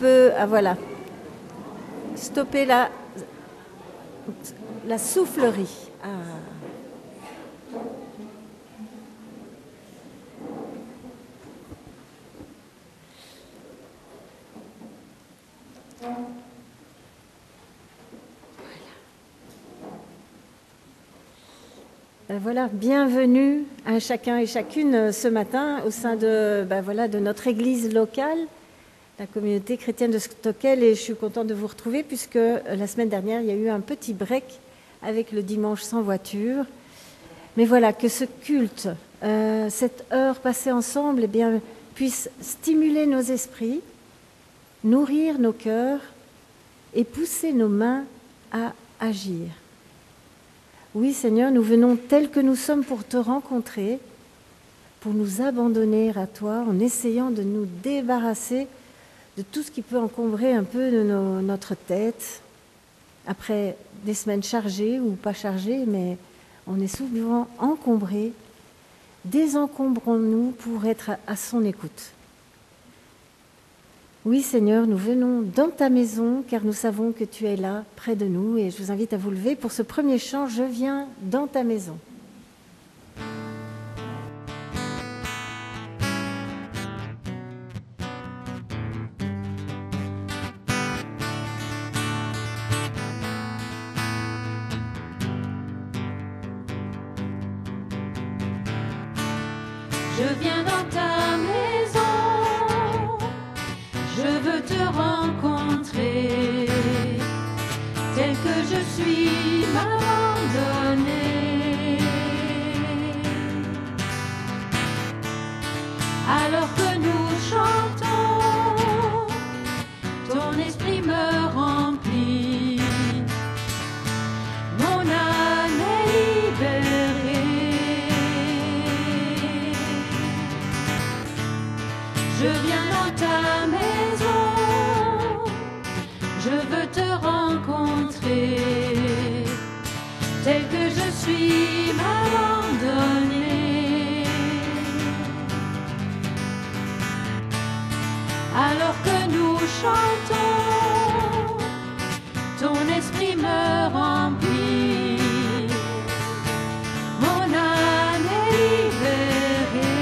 peut, voilà, stopper la soufflerie. Ah. Voilà, bienvenue à chacun et chacune ce matin au sein de, de notre église locale, la communauté chrétienne de Stockel, et je suis contente de vous retrouver puisque la semaine dernière, il y a eu un petit break avec le dimanche sans voiture. Mais voilà, que ce culte, cette heure passée ensemble, puisse stimuler nos esprits, nourrir nos cœurs et pousser nos mains à agir. Oui, Seigneur, nous venons tels que nous sommes pour te rencontrer, pour nous abandonner à toi en essayant de nous débarrasser de tout ce qui peut encombrer un peu de notre tête. Après des semaines chargées ou pas chargées, mais on est souvent encombrés. Désencombrons-nous pour être à son écoute. Oui, Seigneur, nous venons dans ta maison car nous savons que tu es là, près de nous. Et je vous invite à vous lever pour ce premier chant, Je viens dans ta maison. Je viens dans ta maison. Je veux te rencontrer, tel que je suis, m'abandonner. Alors que nous chantons, ton esprit me remplit, mon âme est libérée. Je viens dans ta maison, je veux te rencontrer, tel que je suis, m'abandonner. Alors que nous chantons, ton esprit me remplit, mon âme est libérée.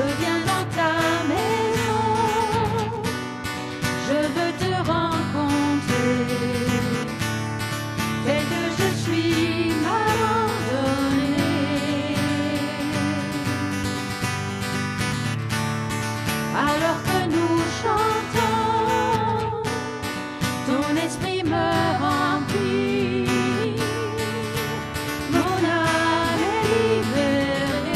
Je viens dans ta maison, je veux te rencontrer, tel que je suis, m'abandonner. Alors que nous chantons, ton esprit me remplit, mon âme est libérée.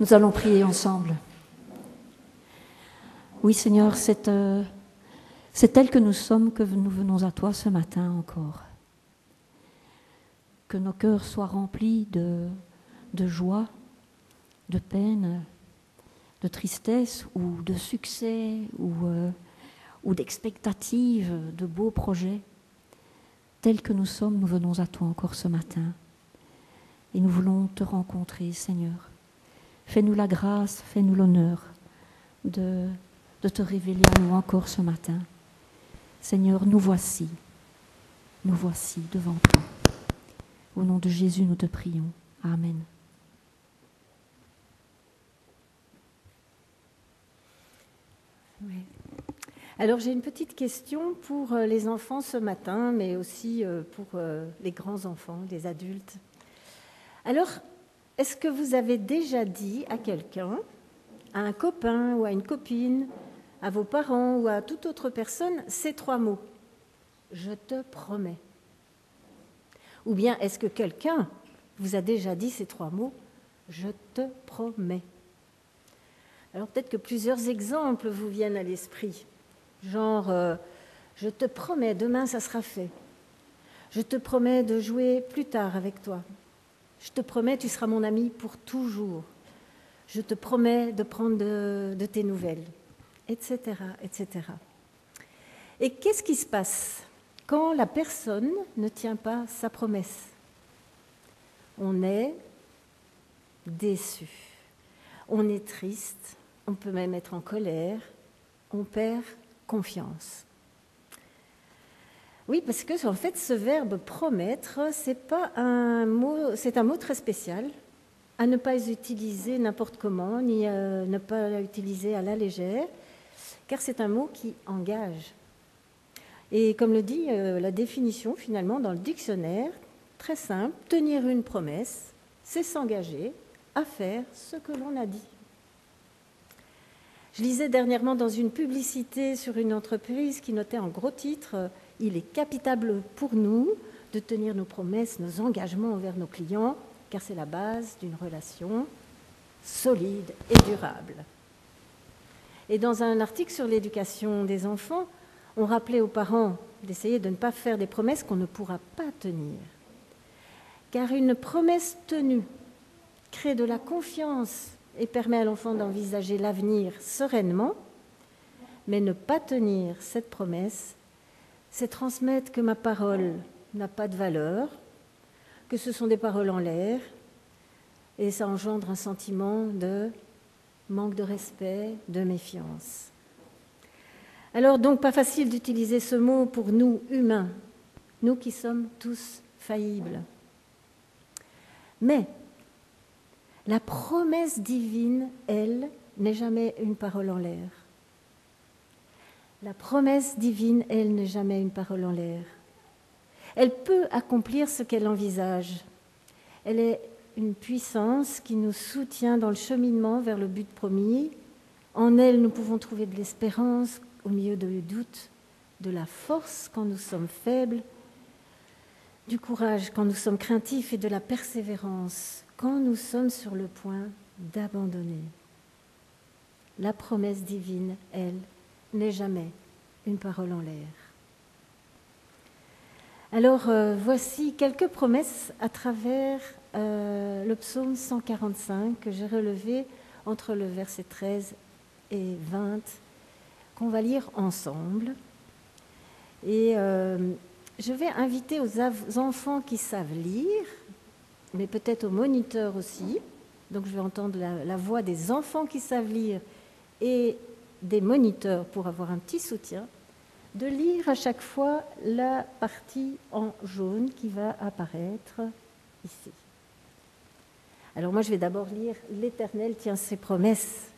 Nous allons prier ensemble. Oui, Seigneur, c'est tel que nous sommes que nous venons à toi ce matin encore. Que nos cœurs soient remplis de joie, de peine, de tristesse ou de succès ou d'expectatives, de beaux projets. Tels que nous sommes, nous venons à toi encore ce matin. Et nous voulons te rencontrer, Seigneur. Fais-nous la grâce, fais-nous l'honneur de te révéler à nous encore ce matin. Seigneur, nous voici devant toi. Au nom de Jésus, nous te prions. Amen. Oui. Alors j'ai une petite question pour les enfants ce matin, mais aussi pour les grands-enfants, les adultes. Alors, est-ce que vous avez déjà dit à quelqu'un, à un copain ou à une copine, à vos parents ou à toute autre personne, ces 3 mots ? Je te promets. Ou bien est-ce que quelqu'un vous a déjà dit ces 3 mots ? Je te promets. Alors peut-être que plusieurs exemples vous viennent à l'esprit. Genre, je te promets, demain ça sera fait. Je te promets de jouer plus tard avec toi. Je te promets, tu seras mon ami pour toujours. Je te promets de prendre de tes nouvelles, etc., etc. Et qu'est-ce qui se passe quand la personne ne tient pas sa promesse ? On est déçu, on est triste, on peut même être en colère, on perd confiance. Oui, parce que en fait, ce verbe promettre, c'est un mot très spécial, à ne pas utiliser n'importe comment, ni à ne pas l'utiliser à la légère, car c'est un mot qui engage. Et comme le dit la définition finalement dans le dictionnaire, très simple, tenir une promesse, c'est s'engager à faire ce que l'on a dit. Je lisais dernièrement dans une publicité sur une entreprise qui notait en gros titre « Il est capital pour nous de tenir nos promesses, nos engagements envers nos clients, car c'est la base d'une relation solide et durable. » Et dans un article sur l'éducation des enfants, on rappelait aux parents d'essayer de ne pas faire des promesses qu'on ne pourra pas tenir. Car une promesse tenue crée de la confiance et permet à l'enfant d'envisager l'avenir sereinement, mais ne pas tenir cette promesse, c'est transmettre que ma parole n'a pas de valeur, que ce sont des paroles en l'air, et ça engendre un sentiment de manque de respect, de méfiance. Alors donc, pas facile d'utiliser ce mot pour nous, humains, nous qui sommes tous faillibles. Mais la promesse divine, elle, n'est jamais une parole en l'air. La promesse divine, elle, n'est jamais une parole en l'air. Elle peut accomplir ce qu'elle envisage. Elle est une puissance qui nous soutient dans le cheminement vers le but promis. En elle, nous pouvons trouver de l'espérance au milieu du doute, de la force quand nous sommes faibles, du courage quand nous sommes craintifs et de la persévérance quand nous sommes sur le point d'abandonner. La promesse divine, elle, n'est jamais une parole en l'air. Alors, voici quelques promesses à travers le psaume 145 que j'ai relevé entre le verset 13 et 20, qu'on va lire ensemble. Et je vais inviter aux enfants qui savent lire, mais peut-être aux moniteurs aussi. Donc je vais entendre la voix des enfants qui savent lire et des moniteurs pour avoir un petit soutien, de lire à chaque fois la partie en jaune qui va apparaître ici. Alors moi je vais d'abord lire « L'Éternel tient ses promesses ».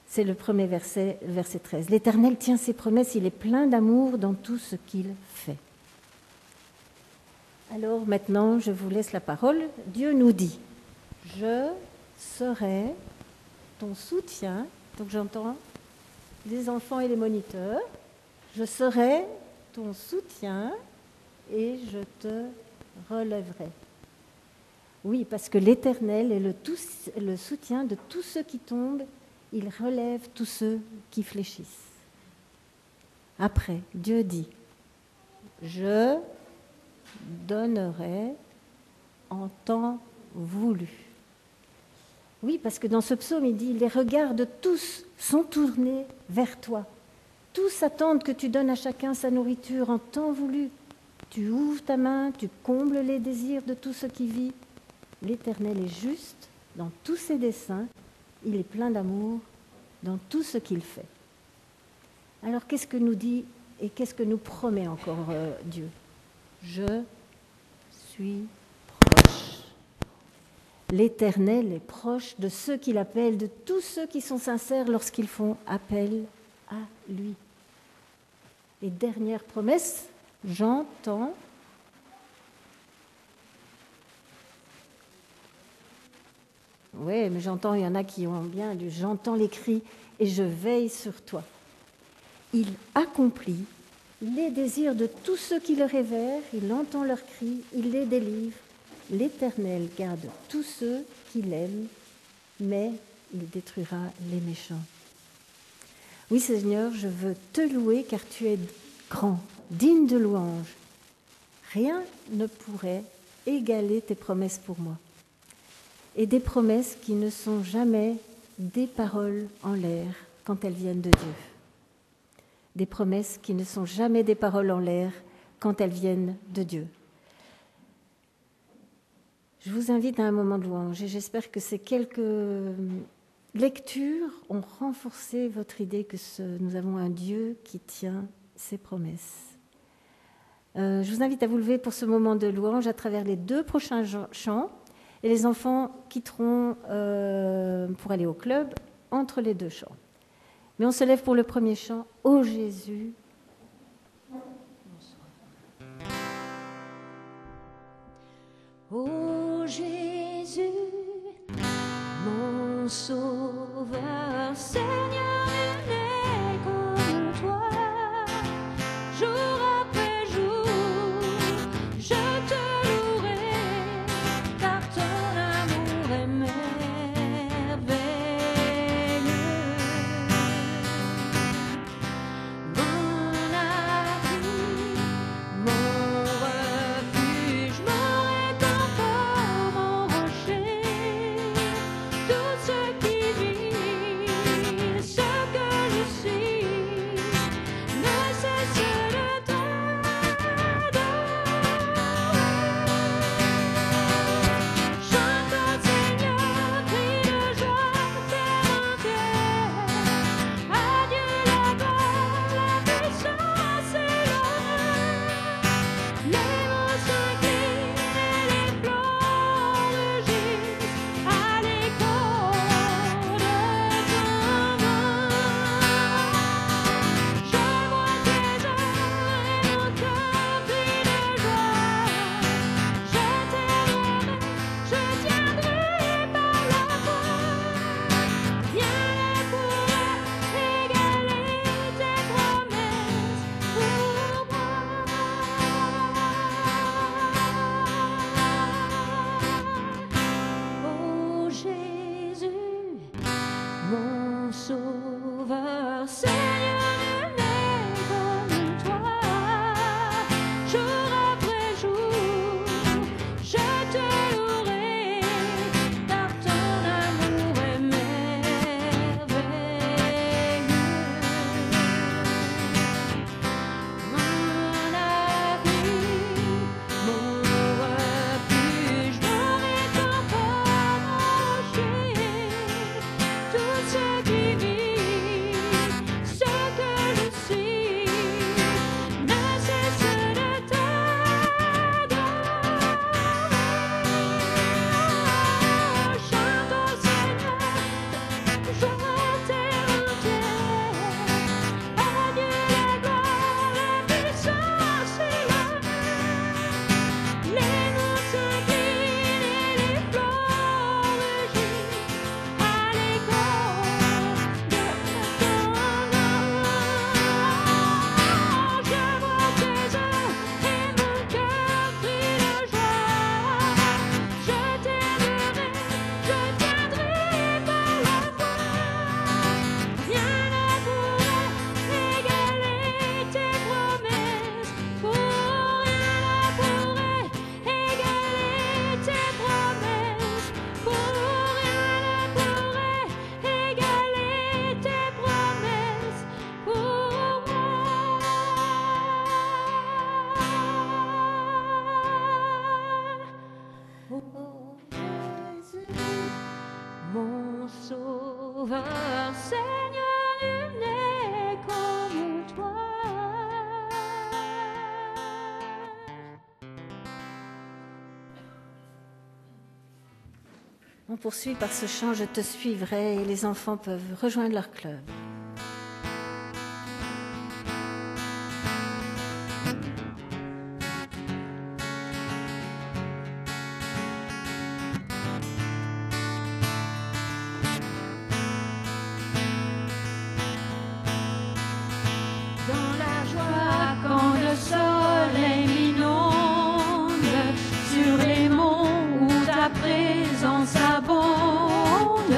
C'est le premier verset, verset 13. « L'Éternel tient ses promesses, il est plein d'amour dans tout ce qu'il fait. » Alors maintenant, je vous laisse la parole. Dieu nous dit « Je serai ton soutien ». Donc j'entends les enfants et les moniteurs. « Je serai ton soutien et je te relèverai. Oui, parce que l'Éternel est le soutien de tous ceux qui tombent, il relève tous ceux qui fléchissent. Après, Dieu dit, je donnerai en temps voulu. Oui, parce que dans ce psaume, il dit, les regards de tous sont tournés vers toi. Tous attendent que tu donnes à chacun sa nourriture en temps voulu. Tu ouvres ta main, tu combles les désirs de tout ce qui vit. L'Éternel est juste dans tous ses desseins, il est plein d'amour dans tout ce qu'il fait. Alors qu'est-ce que nous dit et qu'est-ce que nous promet encore Dieu? Je suis proche. L'Éternel est proche de ceux qu'il appelle, de tous ceux qui sont sincères lorsqu'ils font appel à lui. Et dernière promesse, j'entends. Oui, mais j'entends, il y en a qui ont bien lu, j'entends les cris et je veille sur toi. Il accomplit les désirs de tous ceux qui le révèrent, il entend leurs cris, il les délivre. L'Éternel garde tous ceux qui l'aiment, mais il détruira les méchants. Oui, Seigneur, je veux te louer car tu es grand, digne de louange. Rien ne pourrait égaler tes promesses pour moi. Et des promesses qui ne sont jamais des paroles en l'air quand elles viennent de Dieu. Des promesses qui ne sont jamais des paroles en l'air quand elles viennent de Dieu. Je vous invite à un moment de louange et j'espère que ces quelques lectures ont renforcé votre idée que nous avons un Dieu qui tient ses promesses. Je vous invite à vous lever pour ce moment de louange à travers les 2 prochains chants. Et les enfants quitteront pour aller au club entre les 2 chants. Mais on se lève pour le premier chant. Ô Jésus. Ô Jésus, mon sauveur, Seigneur, il n'est comme toi. Jour après jour, je te louerai, car ton amour est merveilleux. Mon abri, mon refuge, mon réconfort, mon rocher, tout ce qui Sauveur, Seigneur, nul n'est comme toi. On poursuit par ce chant « Je te suivrai » et les enfants peuvent rejoindre leur club. Dans la joie, quand le soleil m'inonde, sur les monts où ta présence abonde.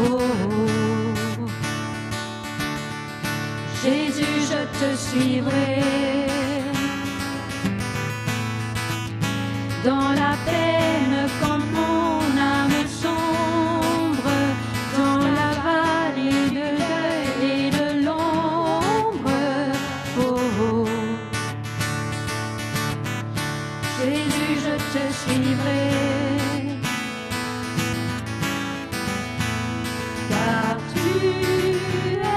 Oh, oh. Jésus, je te suivrai. Dans la peine, quand mon âme sombre, dans la vallée de deuil et de l'ombre. Oh, oh. Jésus, je te suivrai. Car tu es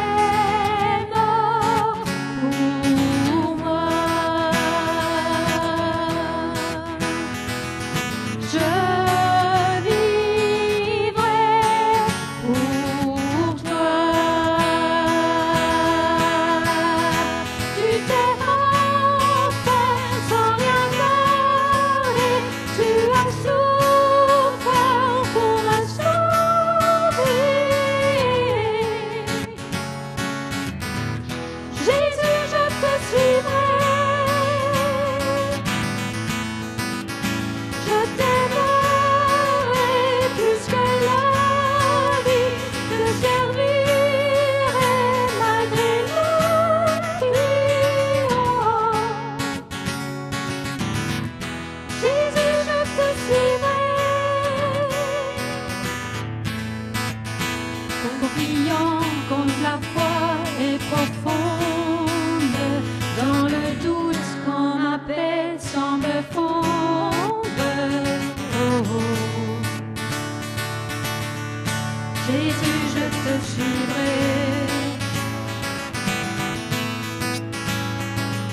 mort pour moi. Je vivrai pour toi. Tu t'es offert sans rien garder. Tu as souffert pour me sauver. Jésus, je te suivrai. Je t'aimerai plus que la vie, te servirai malgré la pluie. Jésus, je te suivrai. Confiant quand la foi est profonde, dans le doute quand ma paix semble fondre. Oh, oh. Jésus, je te suivrai.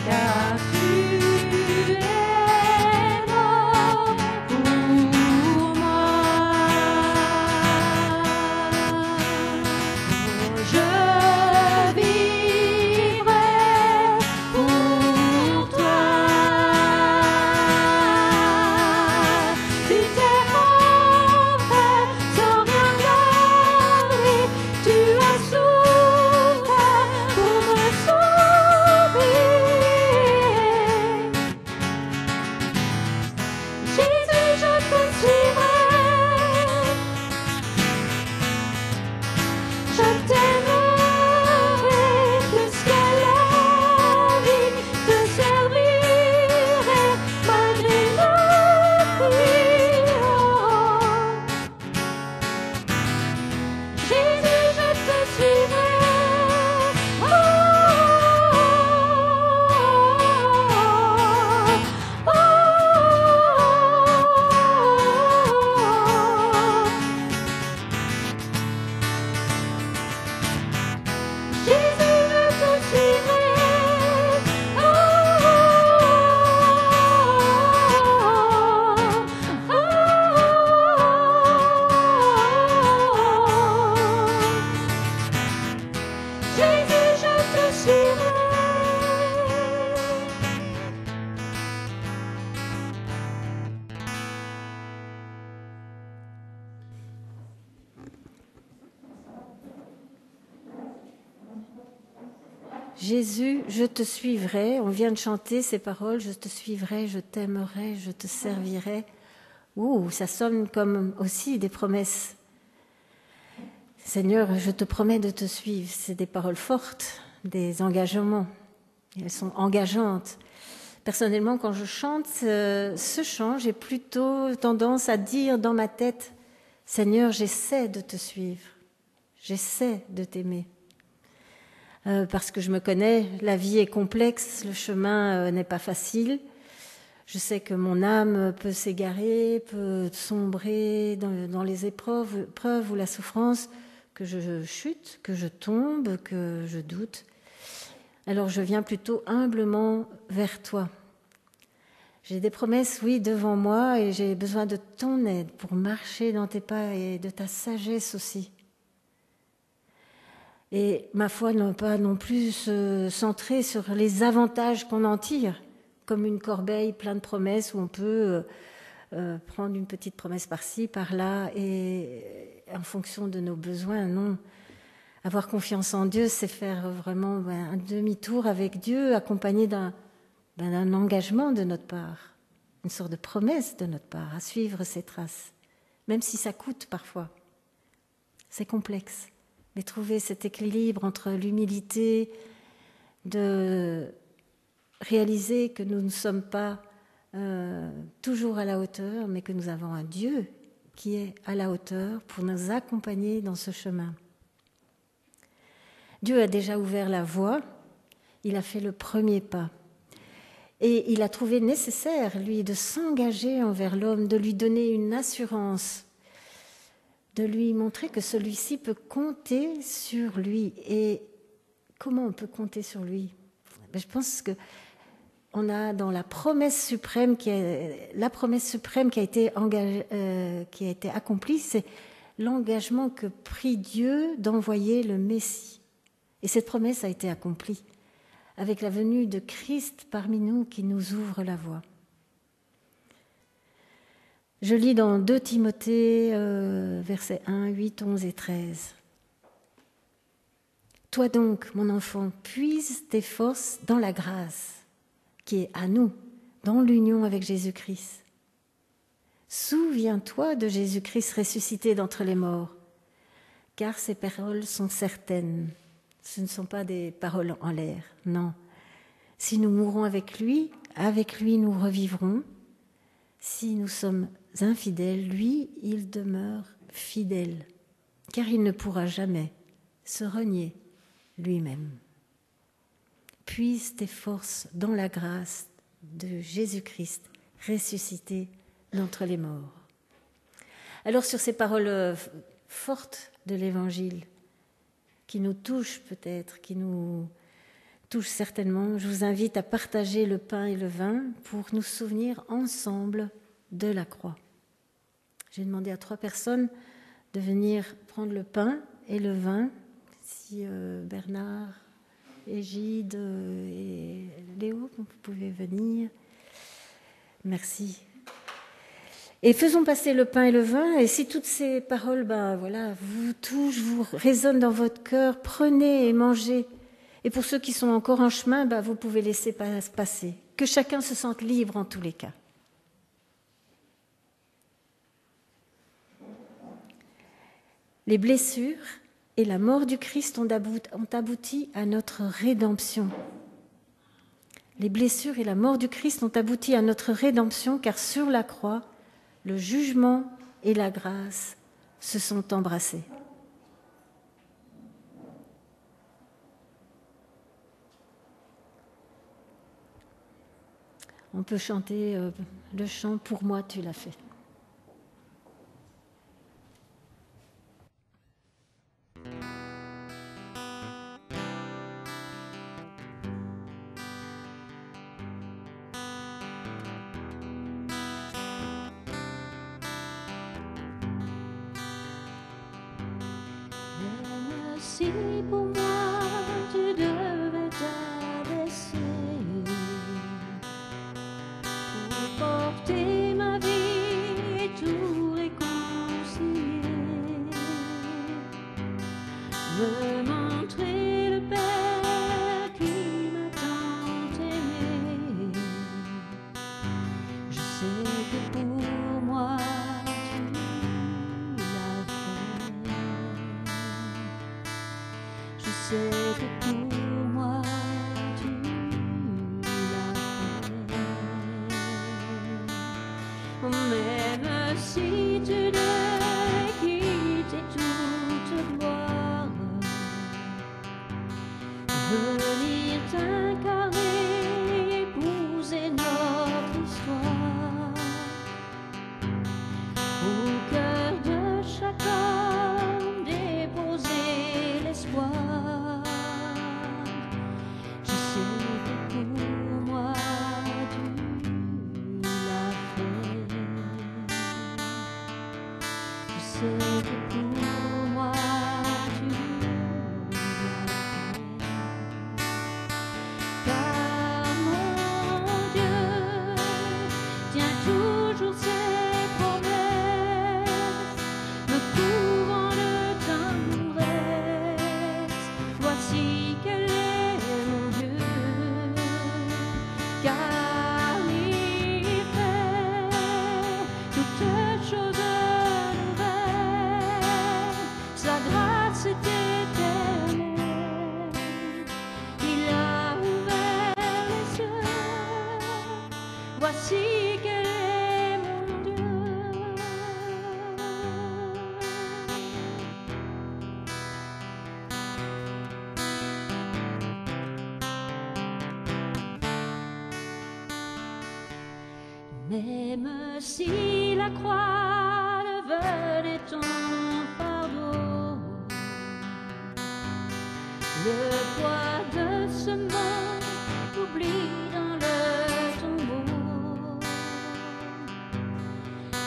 Car tu es mort pour moi. Je vivrai pour toi. Tu t'es offert sans rien garder. Tu as souffert pour me sauver. Jésus, je te suivrai. Je t'aimerai plus que la vie, te servirai malgré la pluie. Jésus, je te suivrai. Oh, oh, oh, oh. Jésus, je te suivrai. Oh, oh, oh, oh. Jésus, je te suivrai. Jésus, je te suivrai. On vient de chanter ces paroles. Je te suivrai, je t'aimerai, je te servirai. Ouh, ça sonne comme aussi des promesses. Seigneur, je te promets de te suivre. C'est des paroles fortes, des engagements. Elles sont engageantes. Personnellement, quand je chante ce chant, j'ai plutôt tendance à dire dans ma tête, Seigneur, j'essaie de te suivre. J'essaie de t'aimer. Parce que je me connais, la vie est complexe, le chemin n'est pas facile. Je sais que mon âme peut s'égarer, peut sombrer dans les épreuves ou la souffrance, que je chute, que je tombe, que je doute. Alors je viens plutôt humblement vers toi. J'ai des promesses, oui, devant moi et j'ai besoin de ton aide pour marcher dans tes pas et de ta sagesse aussi. Et ma foi ne pas non plus se centrer sur les avantages qu'on en tire, comme une corbeille pleine de promesses où on peut prendre une petite promesse par-ci, par-là, et en fonction de nos besoins, non. Avoir confiance en Dieu, c'est faire vraiment un demi-tour avec Dieu, accompagné d'un engagement de notre part, une sorte de promesse de notre part, à suivre ses traces, même si ça coûte parfois. C'est complexe, mais trouver cet équilibre entre l'humilité de réaliser que nous ne sommes pas toujours à la hauteur, mais que nous avons un Dieu qui est à la hauteur pour nous accompagner dans ce chemin. Dieu a déjà ouvert la voie, il a fait le premier pas. Et il a trouvé nécessaire, lui, de s'engager envers l'homme, de lui donner une assurance, de lui montrer que celui-ci peut compter sur lui. Et comment on peut compter sur lui ? Je pense que on a dans la promesse suprême qui a été accomplie, c'est l'engagement que prit Dieu d'envoyer le Messie. Et cette promesse a été accomplie avec la venue de Christ parmi nous qui nous ouvre la voie. Je lis dans 2 Timothée, versets 1, 8, 11 et 13. « Toi donc, mon enfant, puise tes forces dans la grâce qui est à nous, dans l'union avec Jésus-Christ. Souviens-toi de Jésus-Christ ressuscité d'entre les morts, car ces paroles sont certaines. Ce ne sont pas des paroles en l'air, non. Si nous mourrons avec lui nous revivrons. Si nous sommes infidèles, lui, il demeure fidèle, car il ne pourra jamais se renier lui-même. Puise tes forces dans la grâce de Jésus-Christ, ressuscité d'entre les morts. » Alors sur ces paroles fortes de l'Évangile, qui nous touchent peut-être, qui nous touchent certainement, je vous invite à partager le pain et le vin pour nous souvenir ensemble de la croix. J'ai demandé à 3 personnes de venir prendre le pain et le vin. Si Bernard, Égide et Léo, vous pouvez venir. Merci. Et faisons passer le pain et le vin, et si toutes ces paroles vous touchent, vous résonnent dans votre cœur, prenez et mangez. Et pour ceux qui sont encore en chemin, vous pouvez laisser passer. Que chacun se sente libre en tous les cas. Les blessures et la mort du Christ ont abouti à notre rédemption. Les blessures et la mort du Christ ont abouti à notre rédemption, car sur la croix, le jugement et la grâce se sont embrassés. On peut chanter le chant « Pour moi, tu l'as fait ». Si pour moi tu devais t'abaisser pour porter ma vie et tout réconcilier, me montrer le Père qui m'a tant aimé, je sais que pour moi je sais que pour moi tu l'as fait. Même si tu devais quitter toute gloire, venir t'incarner, épouser notre histoire, au cœur de chaque homme déposer sais que pour moi tu l'as fait. Car mon Dieu tient toujours ses promesses, me couvrant de tendresse. Voici quel est mon Dieu, car il fait toutes choses nouvelles. Sa grâce est éternelle. Il a ouvert les cieux. Voici quel est mon Dieu. Même si la croix devenait ton fardeau, le poids de ce monde oublie dans le tombeau,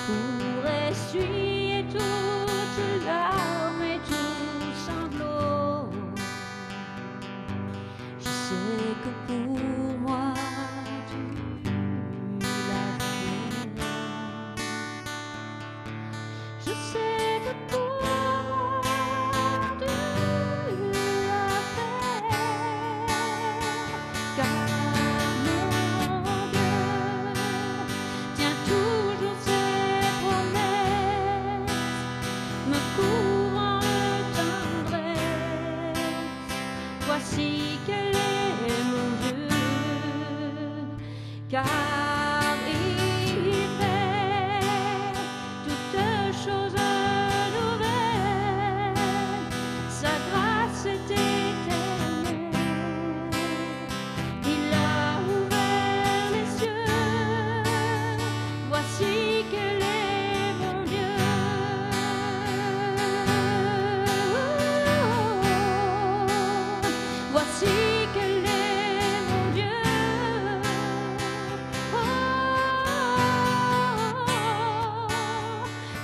pour essuyer toute larmes et tout sanglot. Je sais que pour moi tu l'as fait. Je sais que pour moi tu l'as fait. Car mon Dieu tient toujours ses promesses, me couvrant de tendresse. Voici quel est mon Dieu, car il fait toutes choses nouvelles. Sa grâce est éternelle. Il a ouvert les cieux. Voici quel est mon Dieu. Voici quel est mon Dieu.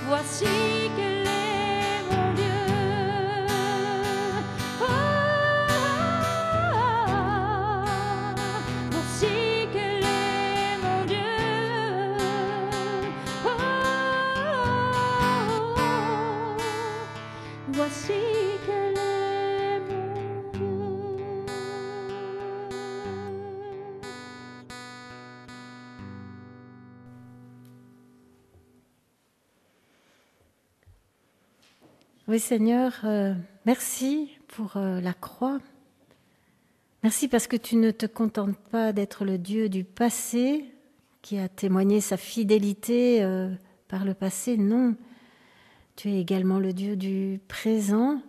Voici quel est mon Dieu. Voici quel est mon Dieu. Voici quel est mon Dieu. Oui Seigneur, merci pour la croix. Merci parce que tu ne te contentes pas d'être le Dieu du passé qui a témoigné sa fidélité par le passé. Non, tu es également le Dieu du présent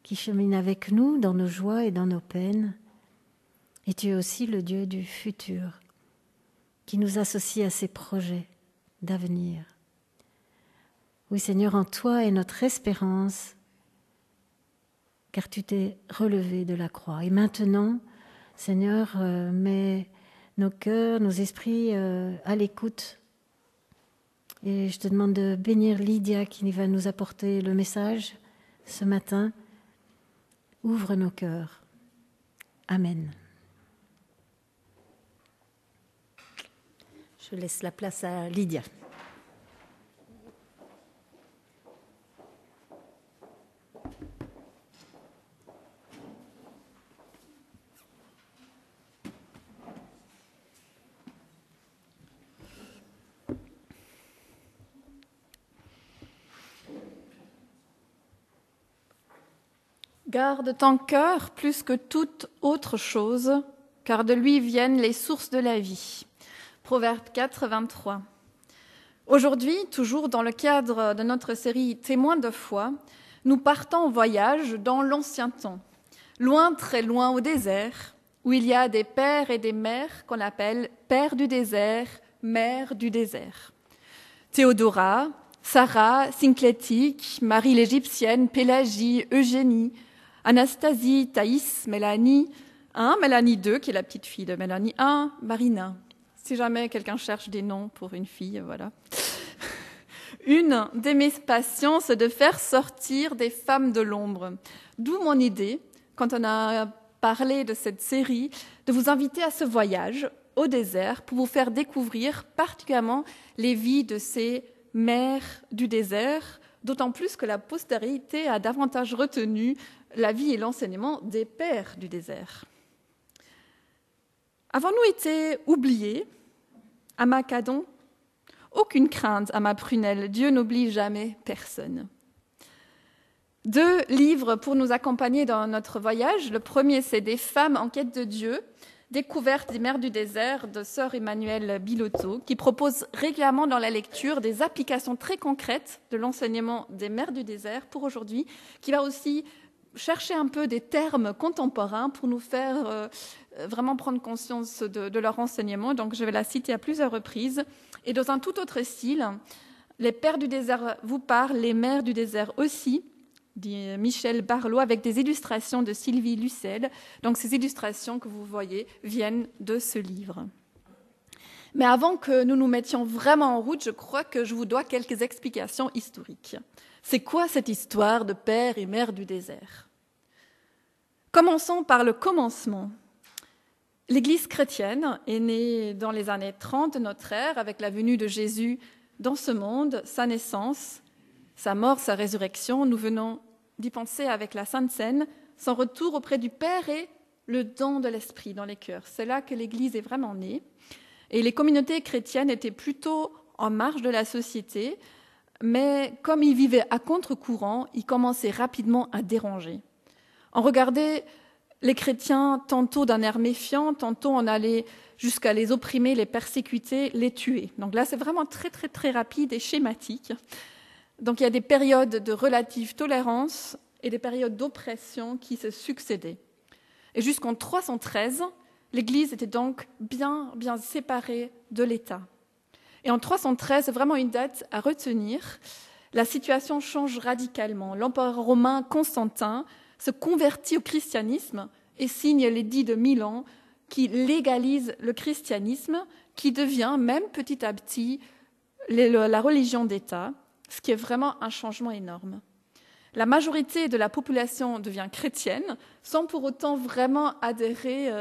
qui chemine avec nous dans nos joies et dans nos peines. Et tu es aussi le Dieu du futur qui nous associe à ses projets d'avenir. Oui Seigneur, en toi est notre espérance, car tu t'es relevé de la croix. Et maintenant, Seigneur, mets nos cœurs, nos esprits à l'écoute. Et je te demande de bénir Lydia qui va nous apporter le message ce matin. Ouvre nos cœurs. Amen. Je laisse la place à Lydia. Garde ton cœur plus que toute autre chose, car de lui viennent les sources de la vie. Proverbe 4, 23. Aujourd'hui, toujours dans le cadre de notre série Témoins de foi, nous partons en voyage dans l'ancien temps, loin, très loin au désert, où il y a des pères et des mères qu'on appelle pères du désert, mères du désert. Théodora, Sarah, Synclétique, Marie l'Égyptienne, Pélagie, Eugénie, Anastasie, Thaïs, Mélanie 1, Mélanie 2, qui est la petite fille de Mélanie 1, Marina. Si jamais quelqu'un cherche des noms pour une fille, voilà. Une de mes passions, c'est de faire sortir des femmes de l'ombre. D'où mon idée, quand on a parlé de cette série, de vous inviter à ce voyage au désert pour vous faire découvrir particulièrement les vies de ces mères du désert, d'autant plus que la postérité a davantage retenu la vie et l'enseignement des pères du désert. Avons-nous été oubliés à Macadon? Aucune crainte à ma prunelle, Dieu n'oublie jamais personne. 2 livres pour nous accompagner dans notre voyage. Le premier, c'est Des femmes en quête de Dieu, découverte des mers du désert de sœur Emmanuelle Bilotto, qui propose régulièrement dans la lecture des applications très concrètes de l'enseignement des mers du désert pour aujourd'hui, qui va aussi chercher un peu des termes contemporains pour nous faire vraiment prendre conscience de leur enseignement. Donc je vais la citer à plusieurs reprises. Et dans un tout autre style, les pères du désert vous parlent, les mères du désert aussi, dit Michel Barlot, avec des illustrations de Sylvie Lucel. Donc ces illustrations que vous voyez viennent de ce livre. Mais avant que nous nous mettions vraiment en route, je crois que je vous dois quelques explications historiques. C'est quoi cette histoire de pères et mères du désert? Commençons par le commencement. L'Église chrétienne est née dans les années 30 de notre ère, avec la venue de Jésus dans ce monde, sa naissance, sa mort, sa résurrection. Nous venons d'y penser avec la Sainte Seine, son retour auprès du Père et le don de l'Esprit dans les cœurs. C'est là que l'Église est vraiment née. Et les communautés chrétiennes étaient plutôt en marge de la société, mais comme ils vivaient à contre-courant, ils commençaient rapidement à déranger. On regardait les chrétiens tantôt d'un air méfiant, tantôt on allait jusqu'à les opprimer, les persécuter, les tuer. Donc là, c'est vraiment très, très, très rapide et schématique. Donc il y a des périodes de relative tolérance et des périodes d'oppression qui se succédaient. Et jusqu'en 313, l'Église était donc bien séparée de l'État. Et en 313, c'est vraiment une date à retenir. La situation change radicalement. L'empereur romain Constantin se convertit au christianisme et signe l'édit de Milan qui légalise le christianisme, qui devient même petit à petit la religion d'État, ce qui est vraiment un changement énorme. La majorité de la population devient chrétienne sans pour autant vraiment adhérer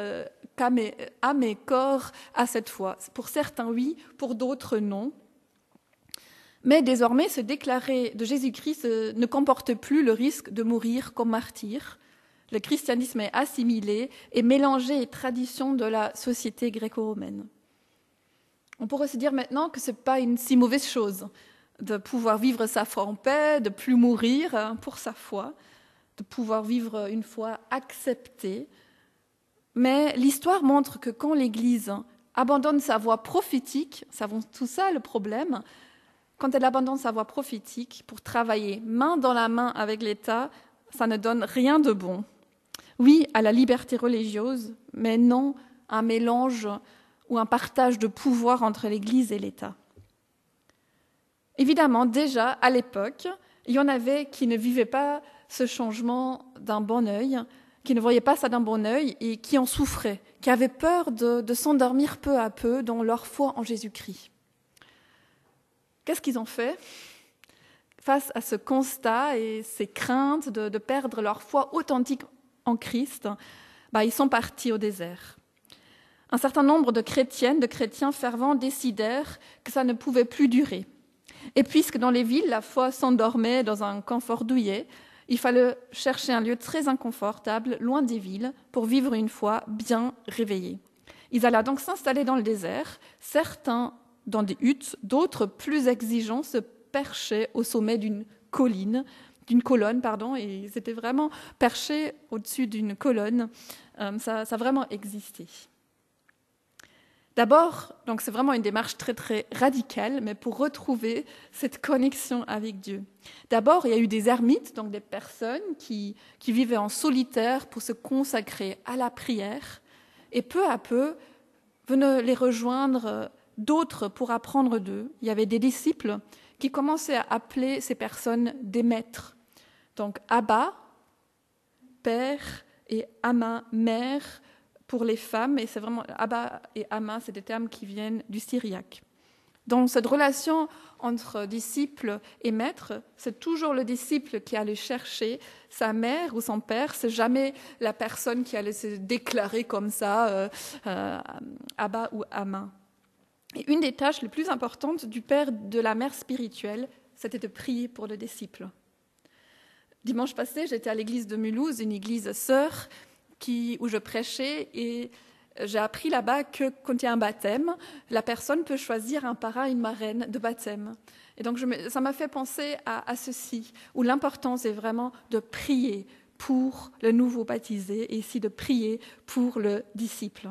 âme et corps à cette foi. Pour certains, oui, pour d'autres, non. Mais désormais, se déclarer de Jésus-Christ ne comporte plus le risque de mourir comme martyr. Le christianisme est assimilé et mélangé aux traditions de la société gréco-romaine. On pourrait se dire maintenant que ce n'est pas une si mauvaise chose de pouvoir vivre sa foi en paix, de plus mourir pour sa foi, de pouvoir vivre une foi acceptée. Mais l'histoire montre que quand l'Église abandonne sa voie prophétique, c'est tout ça le problème, quand elle abandonne sa voie prophétique pour travailler main dans la main avec l'État, ça ne donne rien de bon. Oui, à la liberté religieuse, mais non un mélange ou un partage de pouvoir entre l'Église et l'État. Évidemment, déjà, à l'époque, il y en avait qui ne vivaient pas ce changement d'un bon œil, qui ne voyaient pas ça d'un bon œil et qui en souffraient, qui avaient peur de s'endormir peu à peu dans leur foi en Jésus-Christ. Qu'est-ce qu'ils ont fait? Face à ce constat et ces craintes de perdre leur foi authentique en Christ, ils sont partis au désert. Un certain nombre de chrétiens fervents décidèrent que ça ne pouvait plus durer. Et puisque dans les villes, la foi s'endormait dans un confort douillet, il fallait chercher un lieu très inconfortable, loin des villes, pour vivre une foi bien réveillée. Ils allaient donc s'installer dans le désert, certains dans des huttes, d'autres plus exigeants se perchaient au sommet d'une colonne, et ils étaient vraiment perchés au-dessus d'une colonne. Ça a vraiment existé. D'abord, donc c'est vraiment une démarche très très radicale, mais pour retrouver cette connexion avec Dieu. D'abord, il y a eu des ermites, donc des personnes qui vivaient en solitaire pour se consacrer à la prière, et peu à peu venaient les rejoindre d'autres pour apprendre d'eux. Il y avait des disciples qui commençaient à appeler ces personnes des maîtres. Donc Abba, père, et Amma, mère, pour les femmes, et c'est vraiment Abba et Amma, c'est des termes qui viennent du syriaque. Dans cette relation entre disciple et maître, c'est toujours le disciple qui allait chercher sa mère ou son père, c'est jamais la personne qui allait se déclarer comme ça, Abba ou Ama. Et une des tâches les plus importantes du père de la mère spirituelle, c'était de prier pour le disciple. Dimanche passé, j'étais à l'église de Mulhouse, une église sœur où je prêchais, et j'ai appris là-bas que quand il y a un baptême, la personne peut choisir un parrain, une marraine de baptême. Et donc ça m'a fait penser à ceci, où l'importance est vraiment de prier pour le nouveau baptisé et ici de prier pour le disciple.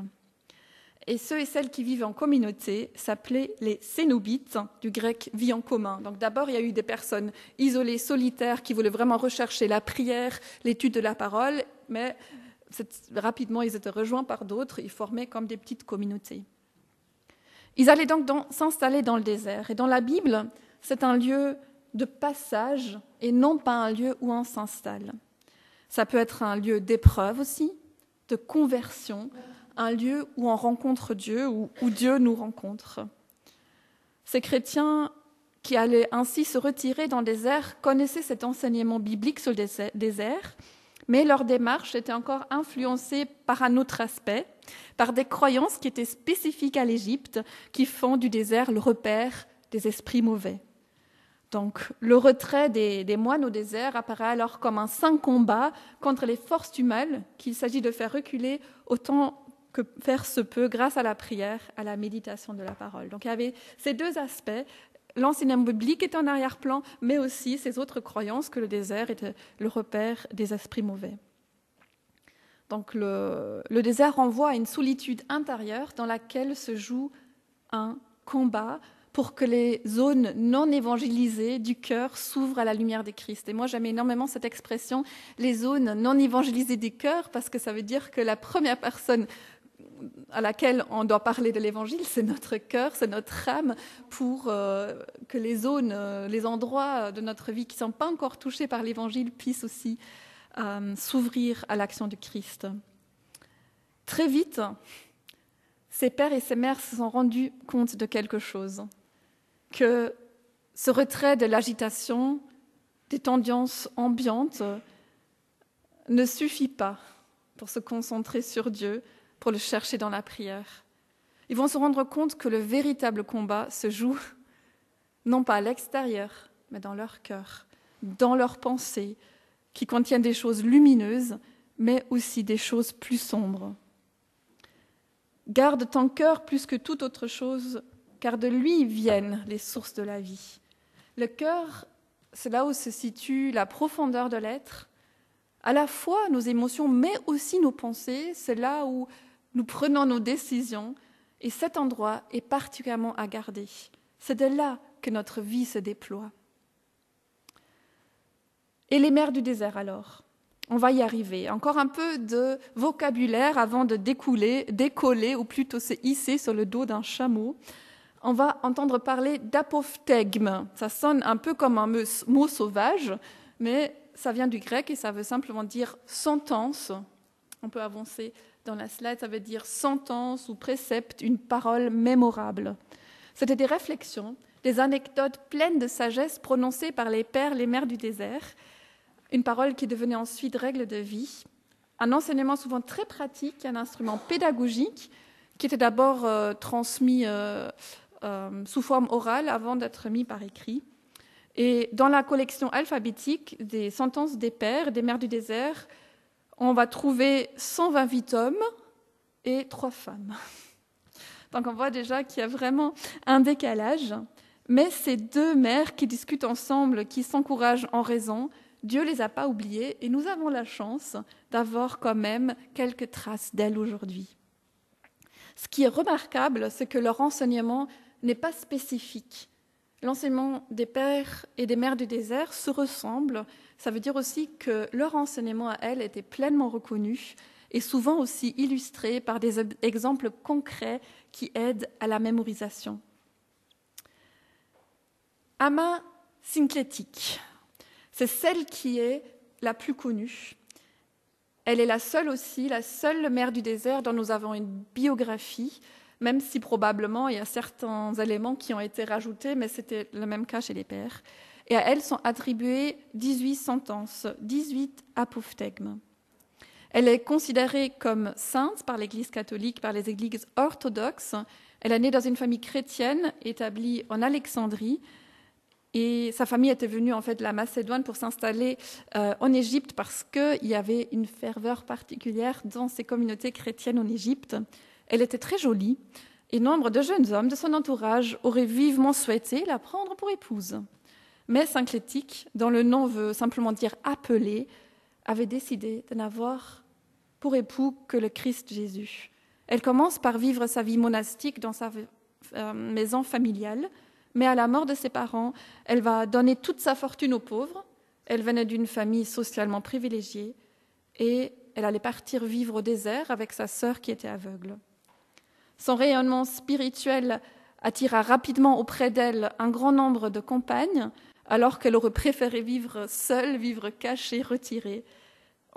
Et ceux et celles qui vivent en communauté s'appelaient les cénobites, du grec « vie en commun ». Donc d'abord, il y a eu des personnes isolées, solitaires, qui voulaient vraiment rechercher la prière, l'étude de la parole, mais rapidement, ils étaient rejoints par d'autres, ils formaient comme des petites communautés. Ils allaient donc s'installer dans le désert. Et dans la Bible, c'est un lieu de passage et non pas un lieu où on s'installe. Ça peut être un lieu d'épreuve aussi, de conversion, un lieu où on rencontre Dieu, où Dieu nous rencontre. Ces chrétiens qui allaient ainsi se retirer dans le désert connaissaient cet enseignement biblique sur le désert, mais leur démarche était encore influencée par un autre aspect, par des croyances qui étaient spécifiques à l'Égypte, qui font du désert le repère des esprits mauvais. Donc, le retrait des moines au désert apparaît alors comme un saint combat contre les forces du mal qu'il s'agit de faire reculer autant que faire se peut grâce à la prière, à la méditation de la parole. Donc, il y avait ces deux aspects. L'enseignement biblique est en arrière-plan, mais aussi ces autres croyances que le désert était le repère des esprits mauvais. Donc le désert renvoie à une solitude intérieure dans laquelle se joue un combat pour que les zones non évangélisées du cœur s'ouvrent à la lumière de Christ. Et moi, j'aime énormément cette expression, les zones non évangélisées du cœur, parce que ça veut dire que la première personne à laquelle on doit parler de l'évangile, c'est notre cœur, c'est notre âme, pour que les zones, les endroits de notre vie qui ne sont pas encore touchés par l'évangile puissent aussi s'ouvrir à l'action de Christ. Très vite, ces pères et ces mères se sont rendus compte de quelque chose, que ce retrait de l'agitation, des tendances ambiantes, ne suffit pas pour se concentrer sur Dieu, pour le chercher dans la prière. Ils vont se rendre compte que le véritable combat se joue non pas à l'extérieur, mais dans leur cœur, dans leurs pensées, qui contiennent des choses lumineuses, mais aussi des choses plus sombres. Garde ton cœur plus que toute autre chose, car de lui viennent les sources de la vie. Le cœur, c'est là où se situe la profondeur de l'être, à la fois nos émotions, mais aussi nos pensées, c'est là où nous prenons nos décisions, et cet endroit est particulièrement à garder. C'est de là que notre vie se déploie. Et les mers du désert alors ? On va y arriver. Encore un peu de vocabulaire avant de décoller, ou plutôt se hisser sur le dos d'un chameau. On va entendre parler d'apophthegme. Ça sonne un peu comme un mot sauvage, mais ça vient du grec et ça veut simplement dire sentence. On peut avancer dans la slide, ça veut dire sentence ou précepte, une parole mémorable. C'était des réflexions, des anecdotes pleines de sagesse prononcées par les pères, les mères du désert, une parole qui devenait ensuite règle de vie, un enseignement souvent très pratique, un instrument pédagogique qui était d'abord transmis sous forme orale avant d'être mis par écrit. Et dans la collection alphabétique des sentences des pères, des mères du désert, on va trouver 128 hommes et 3 femmes. Donc on voit déjà qu'il y a vraiment un décalage. Mais ces deux mères qui discutent ensemble, qui s'encouragent en raison, Dieu ne les a pas oubliées et nous avons la chance d'avoir quand même quelques traces d'elles aujourd'hui. Ce qui est remarquable, c'est que leur enseignement n'est pas spécifique. L'enseignement des pères et des mères du désert se ressemble. Ça veut dire aussi que leur enseignement à elles était pleinement reconnu et souvent aussi illustré par des exemples concrets qui aident à la mémorisation. Ama synclétique, c'est celle qui est la plus connue. Elle est la seule mère du désert dont nous avons une biographie. même si probablement il y a certains éléments qui ont été rajoutés, mais c'était le même cas chez les pères. Et à elle sont attribuées 18 sentences, 18 apophthegmes. Elle est considérée comme sainte par l'Église catholique, par les églises orthodoxes. Elle est née dans une famille chrétienne établie en Alexandrie. Et sa famille était venue en fait de la Macédoine pour s'installer en Égypte parce qu'il y avait une ferveur particulière dans ces communautés chrétiennes en Égypte. Elle était très jolie et nombre de jeunes hommes de son entourage auraient vivement souhaité la prendre pour épouse. Mais Synclétique, dont le nom veut simplement dire « appelé », avait décidé de n'avoir pour époux que le Christ Jésus. Elle commence par vivre sa vie monastique dans sa maison familiale, mais à la mort de ses parents, elle va donner toute sa fortune aux pauvres. Elle venait d'une famille socialement privilégiée et elle allait partir vivre au désert avec sa sœur qui était aveugle. Son rayonnement spirituel attira rapidement auprès d'elle un grand nombre de compagnes, alors qu'elle aurait préféré vivre seule, vivre cachée, retirée.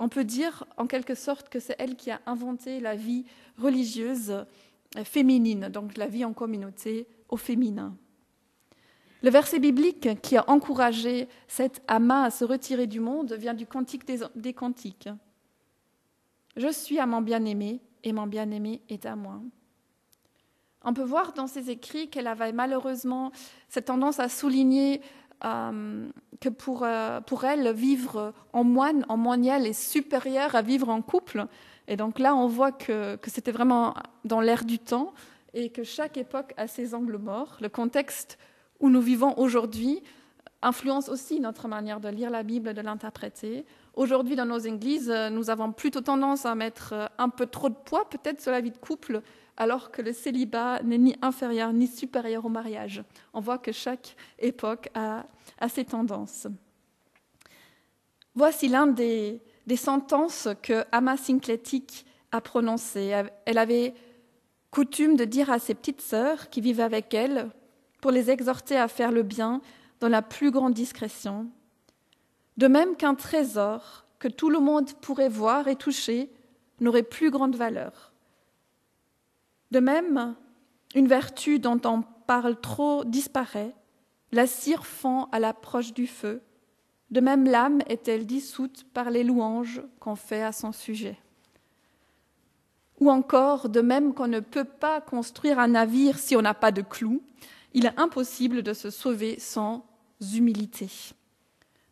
On peut dire en quelque sorte que c'est elle qui a inventé la vie religieuse féminine, donc la vie en communauté au féminin. Le verset biblique qui a encouragé cette Amma à se retirer du monde vient du Cantique des Cantiques. « Je suis à mon bien-aimé et mon bien-aimé est à moi ». On peut voir dans ses écrits qu'elle avait malheureusement cette tendance à souligner que pour elle, vivre en moine, en moniale, est supérieur à vivre en couple. Et donc là, on voit que c'était vraiment dans l'air du temps et que chaque époque a ses angles morts. Le contexte où nous vivons aujourd'hui influence aussi notre manière de lire la Bible et de l'interpréter. Aujourd'hui, dans nos églises, nous avons plutôt tendance à mettre un peu trop de poids peut-être sur la vie de couple, alors que le célibat n'est ni inférieur ni supérieur au mariage. On voit que chaque époque a ses tendances. Voici l'une des sentences que Amma Synclétique a prononcées. Elle avait coutume de dire à ses petites sœurs qui vivaient avec elle, pour les exhorter à faire le bien dans la plus grande discrétion. De même qu'un trésor que tout le monde pourrait voir et toucher n'aurait plus grande valeur. De même, une vertu dont on parle trop disparaît, la cire fond à l'approche du feu. De même, l'âme est-elle dissoute par les louanges qu'on fait à son sujet. Ou encore, de même qu'on ne peut pas construire un navire si on n'a pas de clous, il est impossible de se sauver sans humilité.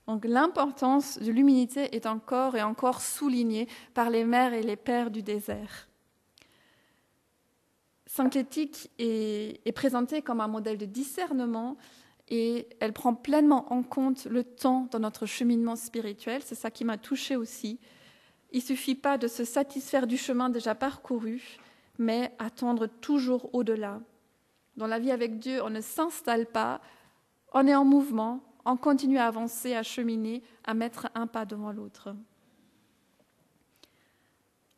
Donc l'importance de l'humilité est encore et encore soulignée par les mères et les pères du désert. Synclétique est présentée comme un modèle de discernement et elle prend pleinement en compte le temps dans notre cheminement spirituel. C'est ça qui m'a touchée aussi. Il ne suffit pas de se satisfaire du chemin déjà parcouru, mais attendre toujours au-delà. Dans la vie avec Dieu, on ne s'installe pas, on est en mouvement, on continue à avancer, à cheminer, à mettre un pas devant l'autre.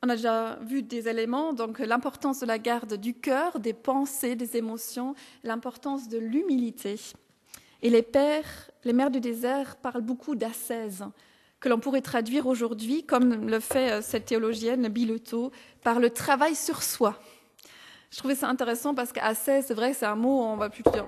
On a déjà vu des éléments, donc l'importance de la garde du cœur, des pensées, des émotions, l'importance de l'humilité. Et les mères du désert parlent beaucoup d'ascèse, que l'on pourrait traduire aujourd'hui, comme le fait cette théologienne Biletot, par le travail sur soi. Je trouvais ça intéressant parce qu'ascèse, c'est vrai que c'est un mot, on va plus dire,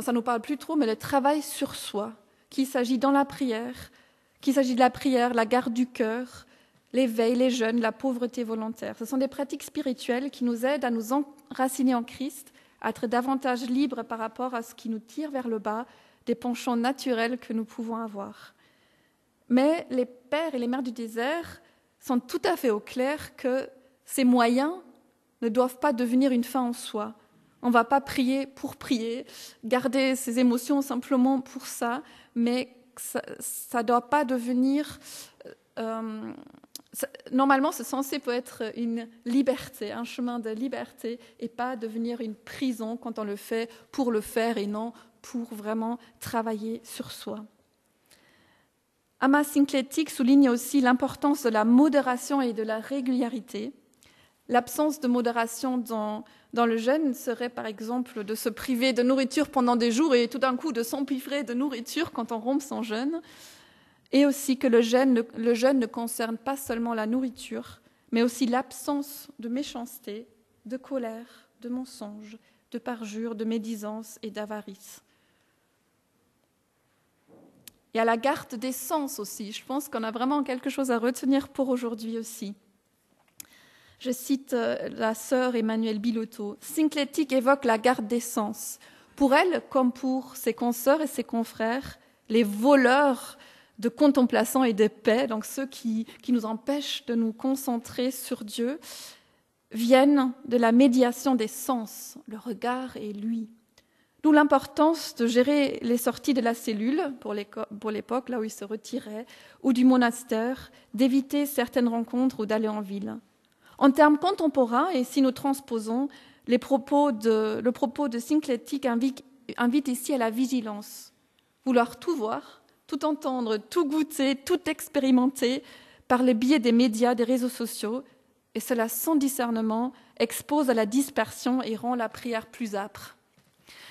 ça nous parle plus trop, mais le travail sur soi, qu'il s'agit dans la prière, qu'il s'agit de la prière, la garde du cœur, l'éveil, les jeûnes, la pauvreté volontaire. Ce sont des pratiques spirituelles qui nous aident à nous enraciner en Christ, à être davantage libres par rapport à ce qui nous tire vers le bas, des penchants naturels que nous pouvons avoir. Mais les pères et les mères du désert sont tout à fait au clair que ces moyens ne doivent pas devenir une fin en soi. On ne va pas prier pour prier, garder ses émotions simplement pour ça, mais ça ne doit pas devenir... Normalement, c'est censé peut être une liberté, un chemin de liberté, et pas devenir une prison quand on le fait pour le faire et non pour vraiment travailler sur soi. Amma Synclétique souligne aussi l'importance de la modération et de la régularité. L'absence de modération dans le jeûne serait par exemple de se priver de nourriture pendant des jours et tout d'un coup de s'empiffrer de nourriture quand on rompt son jeûne. Et aussi que le jeûne ne concerne pas seulement la nourriture, mais aussi l'absence de méchanceté, de colère, de mensonge, de parjure, de médisance et d'avarice. Il y a la garde des sens aussi. Je pense qu'on a vraiment quelque chose à retenir pour aujourd'hui aussi. Je cite la sœur Emmanuelle Biloteau. Synclétique évoque la garde des sens. Pour elle, comme pour ses consoeurs et ses confrères, les voleurs de contemplation et de paix, donc ceux qui nous empêchent de nous concentrer sur Dieu, viennent de la médiation des sens, le regard et l'ouïe. D'où l'importance de gérer les sorties de la cellule, pour l'époque, là où il se retirait, ou du monastère, d'éviter certaines rencontres ou d'aller en ville. En termes contemporains, et si nous transposons, le propos de Synclétique invite ici à la vigilance. Vouloir tout voir, tout entendre, tout goûter, tout expérimenter par le biais des médias, des réseaux sociaux, et cela sans discernement expose à la dispersion et rend la prière plus âpre.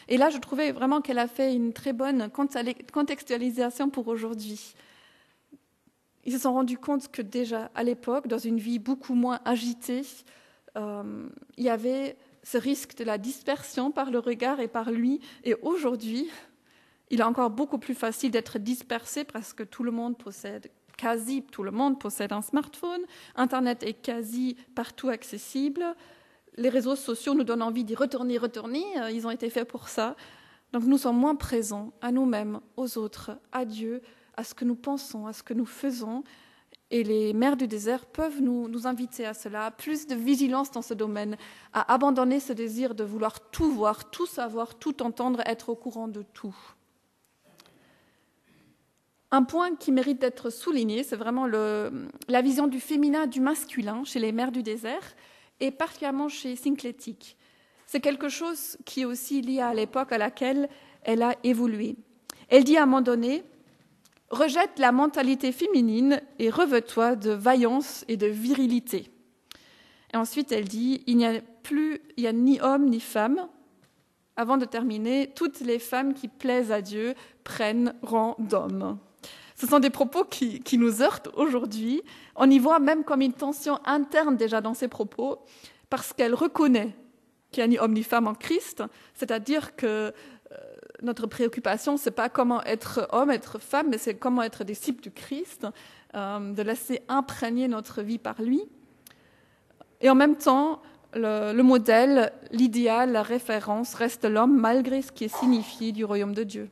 Et là, je trouvais vraiment qu'elle a fait une très bonne contextualisation pour aujourd'hui. Ils se sont rendus compte que déjà, à l'époque, dans une vie beaucoup moins agitée, il y avait ce risque de la dispersion par le regard et par l'ouïe. Et aujourd'hui, il est encore beaucoup plus facile d'être dispersé parce que quasi tout le monde possède un smartphone. Internet est quasi partout accessible. Les réseaux sociaux nous donnent envie d'y retourner. Ils ont été faits pour ça. Donc nous sommes moins présents à nous-mêmes, aux autres, à Dieu, à ce que nous pensons, à ce que nous faisons. Et les mères du désert peuvent nous inviter à cela, plus de vigilance dans ce domaine, à abandonner ce désir de vouloir tout voir, tout savoir, tout entendre, être au courant de tout. Un point qui mérite d'être souligné, c'est vraiment la vision du féminin, du masculin chez les mères du désert, et particulièrement chez Synclétique. C'est quelque chose qui est aussi lié à l'époque à laquelle elle a évolué. Elle dit à un moment donné, « Rejette la mentalité féminine et revêt-toi de vaillance et de virilité. » Et ensuite, elle dit, « Il n'y a ni homme ni femme. » Avant de terminer, « Toutes les femmes qui plaisent à Dieu prennent rang d'homme. » Ce sont des propos qui nous heurtent aujourd'hui. On y voit même comme une tension interne déjà dans ces propos, parce qu'elle reconnaît qu'il n'y a ni homme ni femme en Christ, c'est-à-dire que notre préoccupation, ce n'est pas comment être homme, être femme, mais c'est comment être disciple du Christ, de laisser imprégner notre vie par lui. Et en même temps, le modèle, l'idéal, la référence reste l'homme, malgré ce qui est signifié du royaume de Dieu.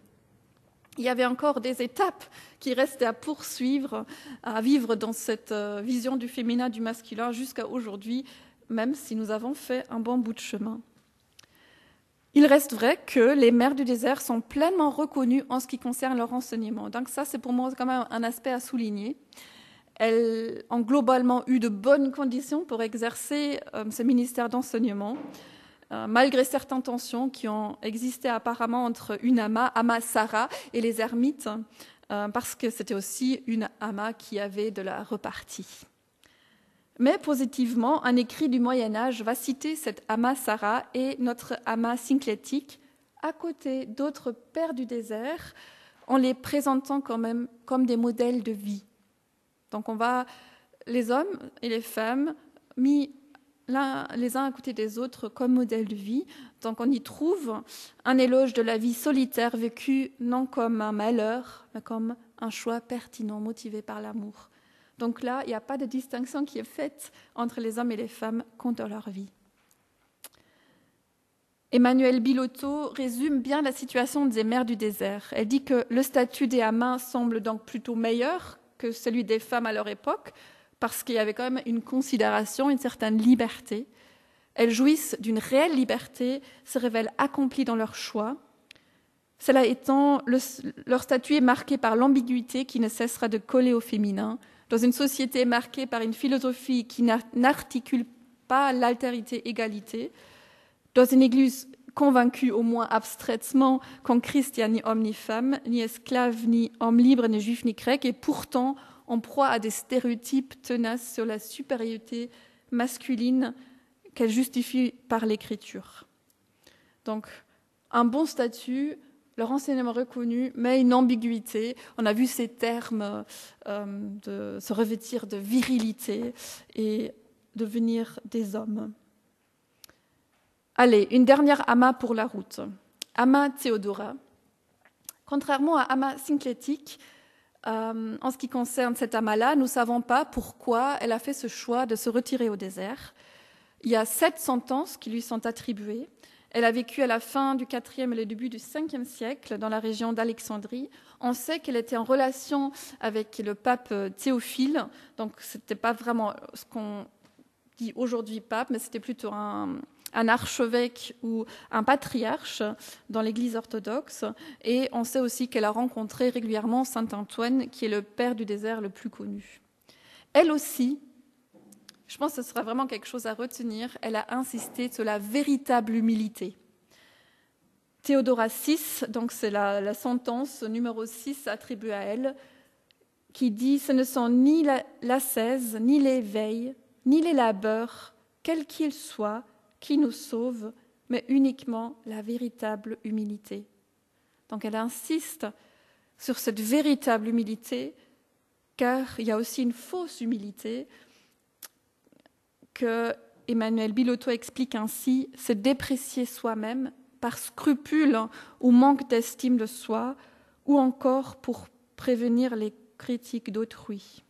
Il y avait encore des étapes qui restaient à poursuivre, à vivre dans cette vision du féminin, du masculin, jusqu'à aujourd'hui, même si nous avons fait un bon bout de chemin. Il reste vrai que les mères du désert sont pleinement reconnues en ce qui concerne leur enseignement. Donc ça, c'est pour moi quand même un aspect à souligner. Elles ont globalement eu de bonnes conditions pour exercer ce ministère d'enseignement, malgré certaines tensions qui ont existé apparemment entre une Amma Sarah, et les ermites, parce que c'était aussi une Amma qui avait de la repartie. Mais positivement, un écrit du Moyen-Âge va citer cette Amma Sarah et notre Amma Synclétique à côté d'autres pères du désert, en les présentant quand même comme des modèles de vie. Donc les hommes et les femmes mis les uns à côté des autres comme modèle de vie. Donc on y trouve un éloge de la vie solitaire vécue non comme un malheur, mais comme un choix pertinent, motivé par l'amour. Donc là, il n'y a pas de distinction qui est faite entre les hommes et les femmes quant à leur vie. Emmanuelle Biloteau résume bien la situation des mères du désert. Elle dit que le statut des amins semble donc plutôt meilleur que celui des femmes à leur époque, parce qu'il y avait quand même une considération, une certaine liberté. Elles jouissent d'une réelle liberté, se révèlent accomplies dans leur choix. Cela étant, leur statut est marqué par l'ambiguïté qui ne cessera de coller au féminin, dans une société marquée par une philosophie qui n'articule pas l'altérité-égalité, dans une église convaincue au moins abstraitement qu'en Christ il n'y a ni homme ni femme, ni esclave, ni homme libre, ni juif, ni grec, et pourtant en proie à des stéréotypes tenaces sur la supériorité masculine qu'elle justifie par l'Écriture. Donc, un bon statut, leur enseignement reconnu, mais une ambiguïté. On a vu ces termes de se revêtir de virilité et devenir des hommes. Allez, une dernière Amma pour la route. Amma Théodora. Contrairement à Amma Synclétique, en ce qui concerne cette Amma-là, nous ne savons pas pourquoi elle a fait ce choix de se retirer au désert. Il y a 7 sentences qui lui sont attribuées. Elle a vécu à la fin du IVe et le début du Ve siècle dans la région d'Alexandrie. On sait qu'elle était en relation avec le pape Théophile, donc ce n'était pas vraiment ce qu'on dit aujourd'hui pape, mais c'était plutôt un archevêque ou un patriarche dans l'Église orthodoxe. Et on sait aussi qu'elle a rencontré régulièrement saint Antoine, qui est le père du désert le plus connu. Elle aussi, je pense que ce sera vraiment quelque chose à retenir, elle a insisté sur la véritable humilité. Théodora VI, donc c'est la sentence numéro 6 attribuée à elle, qui dit « Ce ne sont ni l'ascèse, ni l'éveil, ni les labeurs, quels qu'ils soient, qui nous sauvent, mais uniquement la véritable humilité. » Donc elle insiste sur cette véritable humilité, car il y a aussi une fausse humilité que Emmanuel Biloto explique ainsi, c'est déprécier soi-même par scrupule ou manque d'estime de soi, ou encore pour prévenir les critiques d'autrui.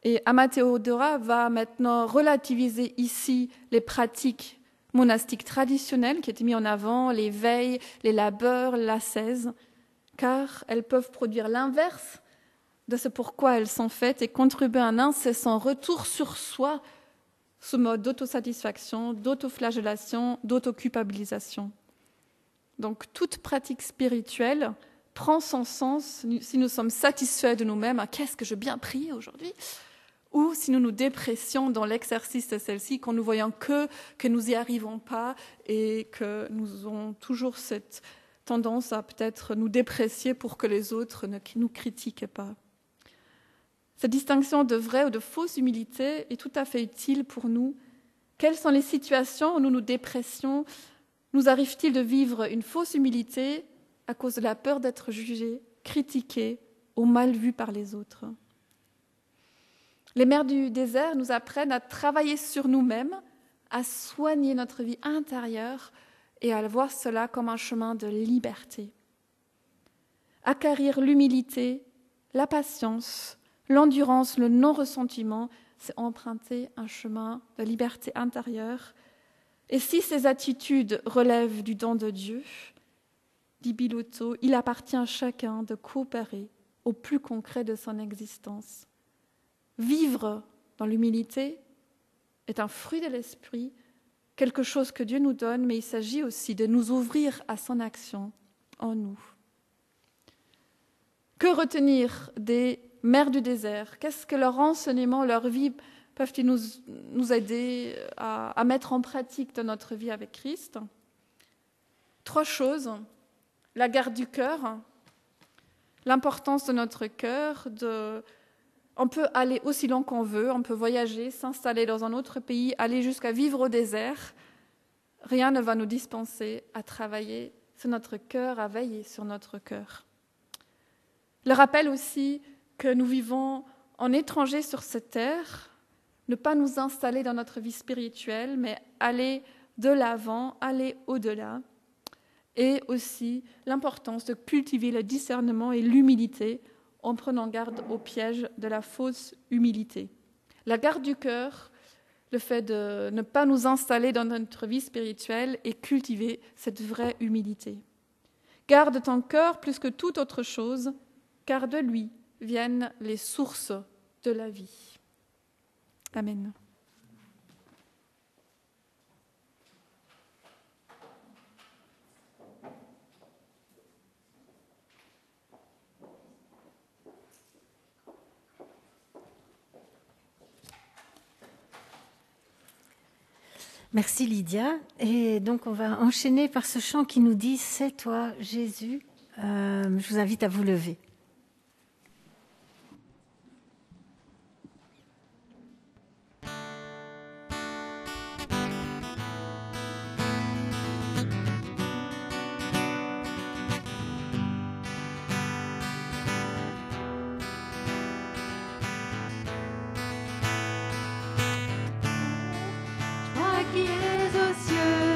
Et Amma Théodora va maintenant relativiser ici les pratiques monastiques traditionnelles qui étaient mises en avant, les veilles, les labeurs, l'ascèse, car elles peuvent produire l'inverse de ce pourquoi elles sont faites et contribuer à un incessant retour sur soi, ce mode d'autosatisfaction, d'autoflagellation, d'autoculpabilisation. Donc toute pratique spirituelle prend son sens si nous sommes satisfaits de nous-mêmes, qu'est-ce que j'ai bien prié aujourd'hui, ou si nous nous dépressions dans l'exercice de celle-ci, qu'en ne voyant que nous n'y arrivons pas et que nous avons toujours cette tendance à peut-être nous déprécier pour que les autres ne nous critiquent pas. Cette distinction de vraie ou de fausse humilité est tout à fait utile pour nous. Quelles sont les situations où nous nous dépressions? Nous arrive-t-il de vivre une fausse humilité à cause de la peur d'être jugé, critiqué ou mal vu par les autres? Les mères du désert nous apprennent à travailler sur nous-mêmes, à soigner notre vie intérieure et à voir cela comme un chemin de liberté. Acquérir l'humilité, la patience, l'endurance, le non-ressentiment, c'est emprunter un chemin de liberté intérieure. Et si ces attitudes relèvent du don de Dieu, dit Biloto, il appartient à chacun de coopérer au plus concret de son existence. Vivre dans l'humilité est un fruit de l'esprit, quelque chose que Dieu nous donne, mais il s'agit aussi de nous ouvrir à son action en nous. Que retenir des mères du désert? Qu'est-ce que leurs enseignements, leur vie peuvent-ils nous aider à mettre en pratique dans notre vie avec Christ? 3 choses. La garde du cœur, l'importance de notre cœur, on peut aller aussi loin qu'on veut, on peut voyager, s'installer dans un autre pays, aller jusqu'à vivre au désert. Rien ne va nous dispenser à travailler sur notre cœur, à veiller sur notre cœur. Le rappel aussi que nous vivons en étrangers sur cette terre, ne pas nous installer dans notre vie spirituelle, mais aller de l'avant, aller au-delà. Et aussi l'importance de cultiver le discernement et l'humilité en prenant garde au piège de la fausse humilité. La garde du cœur, le fait de ne pas nous installer dans notre vie spirituelle et cultiver cette vraie humilité. Garde ton cœur plus que toute autre chose, car de lui viennent les sources de la vie. Amen. Merci Lydia. Et donc on va enchaîner par ce chant qui nous dit « C'est toi Jésus ». Je vous invite à vous lever. Toi qui es aux cieux,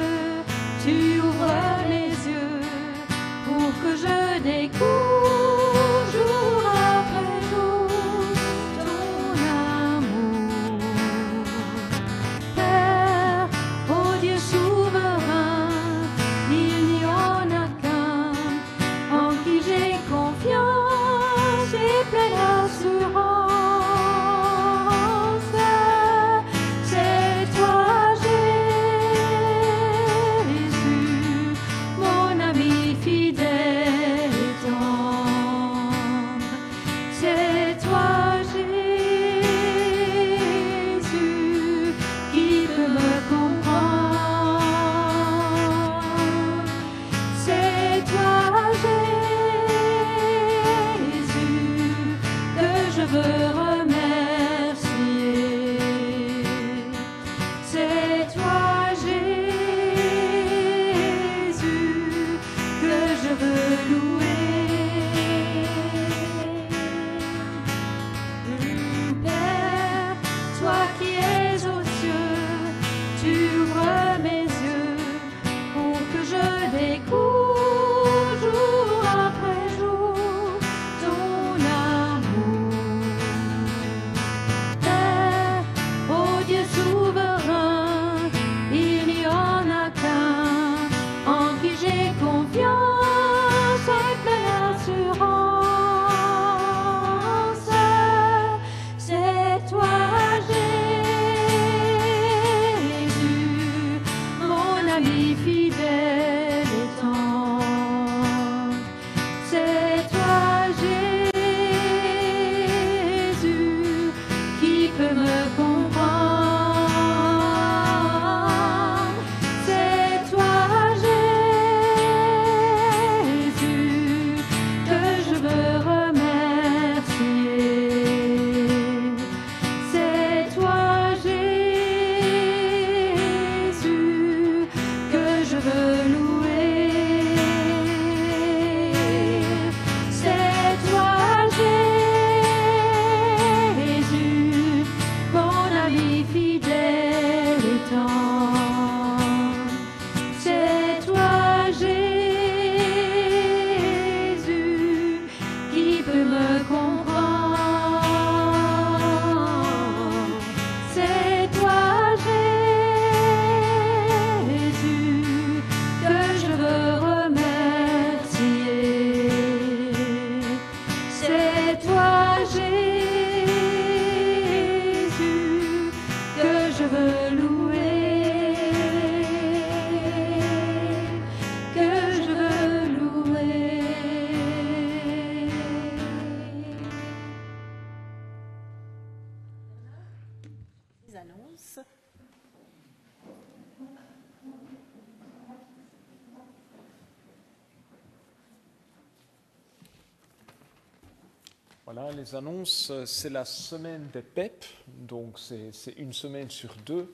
Voilà, les annonces, c'est la semaine des PEP, donc c'est une semaine sur 2.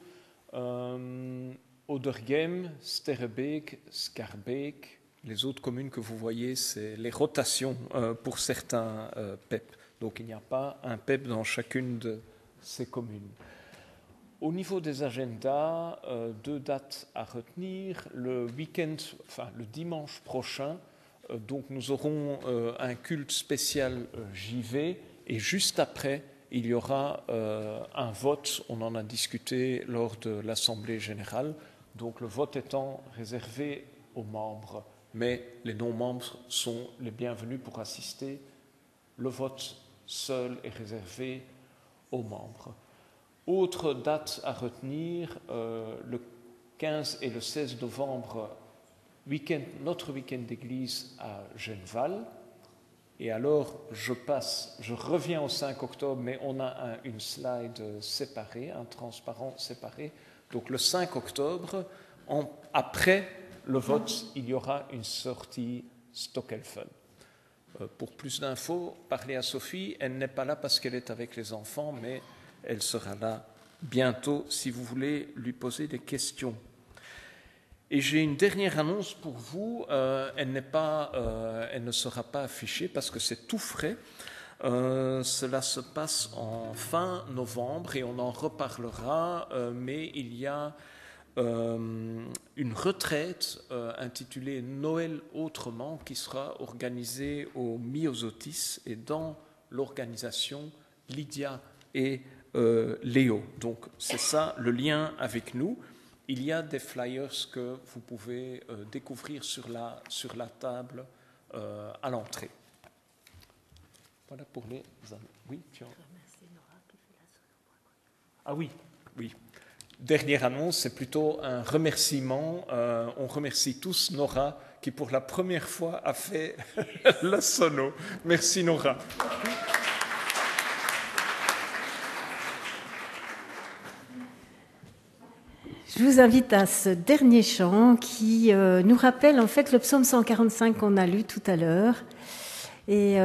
Oderghem, Sterrebeek, Schaerbeek, les autres communes que vous voyez, c'est les rotations pour certains PEP. Donc il n'y a pas un PEP dans chacune de ces communes. Au niveau des agendas, 2 dates à retenir. Le dimanche prochain, donc nous aurons un culte spécial JV et juste après, il y aura un vote. On en a discuté lors de l'Assemblée générale. Donc le vote étant réservé aux membres, mais les non-membres sont les bienvenus pour assister. Le vote seul est réservé aux membres. Autre date à retenir, le 15 et le 16 novembre, notre week-end d'église à Genneval. Et alors, je reviens au 5 octobre, mais on a une slide séparée, un transparent séparé. Donc le 5 octobre, après le vote, il y aura une sortie Stockelfen. Pour plus d'infos, parlez à Sophie. Elle n'est pas là parce qu'elle est avec les enfants, mais elle sera là bientôt si vous voulez lui poser des questions. Et j'ai une dernière annonce pour vous. Elle ne sera pas affichée parce que c'est tout frais. Cela se passe en fin novembre et on en reparlera, mais il y a une retraite intitulée Noël autrement qui sera organisée au Myosotis et dans l'organisation Lydia et Léo. Donc c'est ça le lien avec nous. Il y a des flyers que vous pouvez découvrir sur la table à l'entrée. Voilà pour les années. Oui, tu as... Ah oui. Dernière annonce, c'est plutôt un remerciement. On remercie tous Nora qui pour la première fois a fait la sono. Merci Nora. Je vous invite à ce dernier chant qui nous rappelle en fait le psaume 145 qu'on a lu tout à l'heure et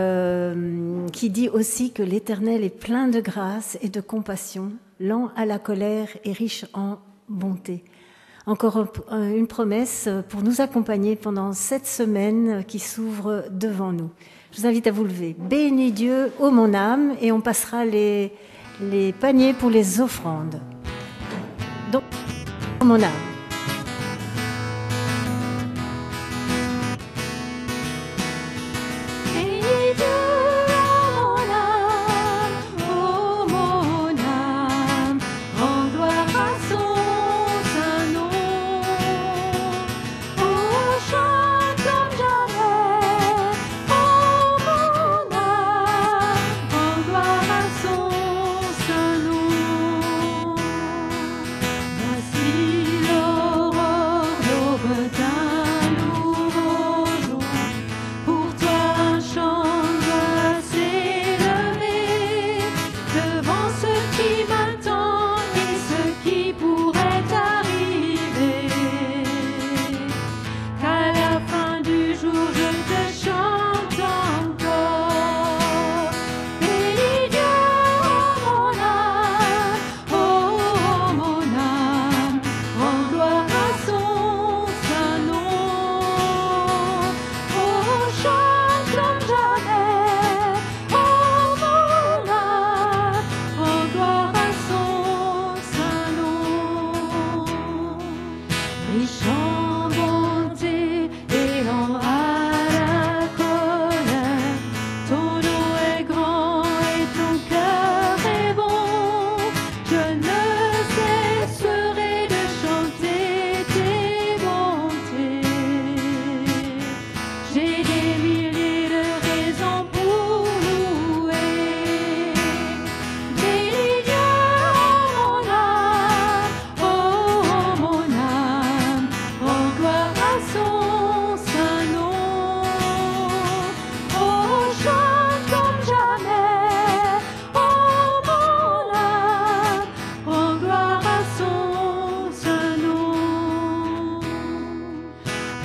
qui dit aussi que l'Éternel est plein de grâce et de compassion, lent à la colère et riche en bonté. Encore une promesse pour nous accompagner pendant cette semaine qui s'ouvre devant nous. Je vous invite à vous lever. Bénis Dieu, ô mon âme, et on passera les paniers pour les offrandes. Donc, mon âme.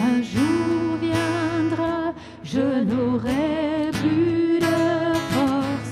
Un jour viendra, je n'aurai plus de force.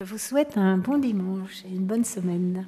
Je vous souhaite un bon dimanche et une bonne semaine.